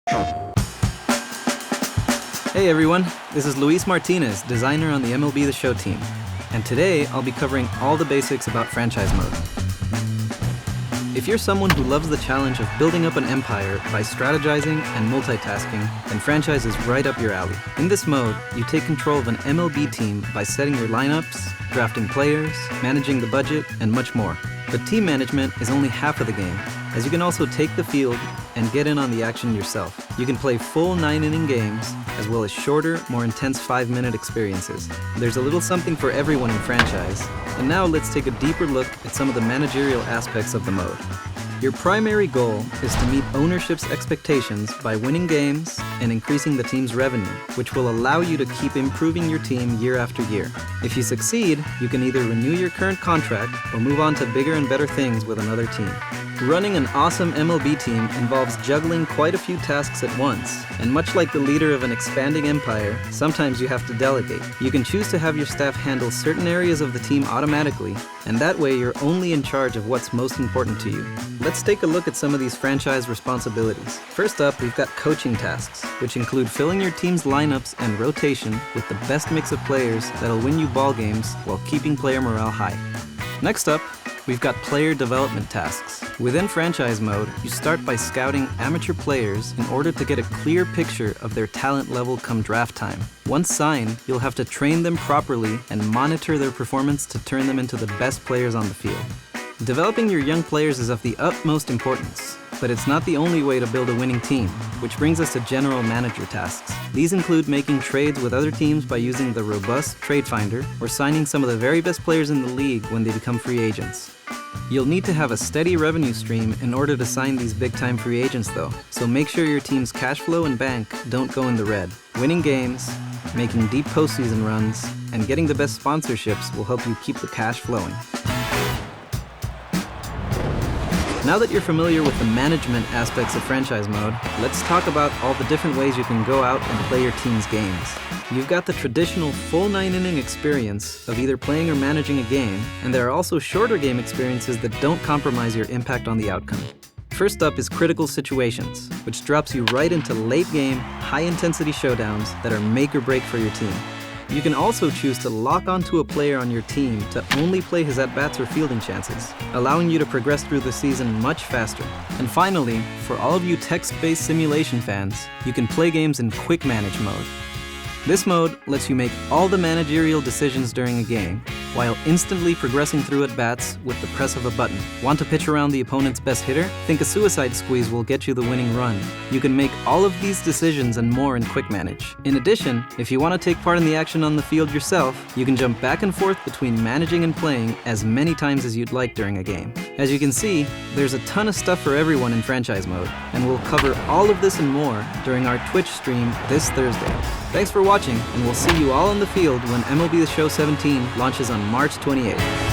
Hey everyone, this is Luis Martinez, designer on the MLB The Show team. And today, I'll be covering all the basics about franchise mode. If you're someone who loves the challenge of building up an empire by strategizing and multitasking, then franchise is right up your alley. In this mode, you take control of an MLB team by setting your lineups, drafting players, managing the budget, and much more. But team management is only half of the game, as you can also take the field and get in on the action yourself. You can play full 9-inning games, as well as shorter, more intense 5-minute experiences. There's a little something for everyone in franchise. And now let's take a deeper look at some of the managerial aspects of the mode. Your primary goal is to meet ownership's expectations by winning games and increasing the team's revenue, which will allow you to keep improving your team year after year. If you succeed, you can either renew your current contract or move on to bigger and better things with another team. Running an awesome MLB team involves juggling quite a few tasks at once, and much like the leader of an expanding empire, sometimes you have to delegate. You can choose to have your staff handle certain areas of the team automatically, and that way you're only in charge of what's most important to you. Let's take a look at some of these franchise responsibilities. First up, we've got coaching tasks, which include filling your team's lineups and rotation with the best mix of players that'll win you ball games while keeping player morale high. Next up, we've got player development tasks. Within franchise mode, you start by scouting amateur players in order to get a clear picture of their talent level come draft time. Once signed, you'll have to train them properly and monitor their performance to turn them into the best players on the field. Developing your young players is of the utmost importance, but it's not the only way to build a winning team, which brings us to general manager tasks. These include making trades with other teams by using the robust trade finder or signing some of the very best players in the league when they become free agents. You'll need to have a steady revenue stream in order to sign these big-time free agents though, so make sure your team's cash flow and bank don't go in the red. Winning games, making deep postseason runs, and getting the best sponsorships will help you keep the cash flowing. Now that you're familiar with the management aspects of franchise mode, let's talk about all the different ways you can go out and play your team's games. You've got the traditional full 9-inning experience of either playing or managing a game, and there are also shorter game experiences that don't compromise your impact on the outcome. First up is critical situations, which drops you right into late-game, high-intensity showdowns that are make or break for your team. You can also choose to lock onto a player on your team to only play his at-bats or fielding chances, allowing you to progress through the season much faster. And finally, for all of you text-based simulation fans, you can play games in quick manage mode. This mode lets you make all the managerial decisions during a game, while instantly progressing through at-bats with the press of a button. Want to pitch around the opponent's best hitter? Think a suicide squeeze will get you the winning run. You can make all of these decisions and more in Quick Manage. In addition, if you want to take part in the action on the field yourself, you can jump back and forth between managing and playing as many times as you'd like during a game. As you can see, there's a ton of stuff for everyone in franchise mode, and we'll cover all of this and more during our Twitch stream this Thursday. Thanks for watching, and we'll see you all on the field when MLB The Show 17 launches on March 28th.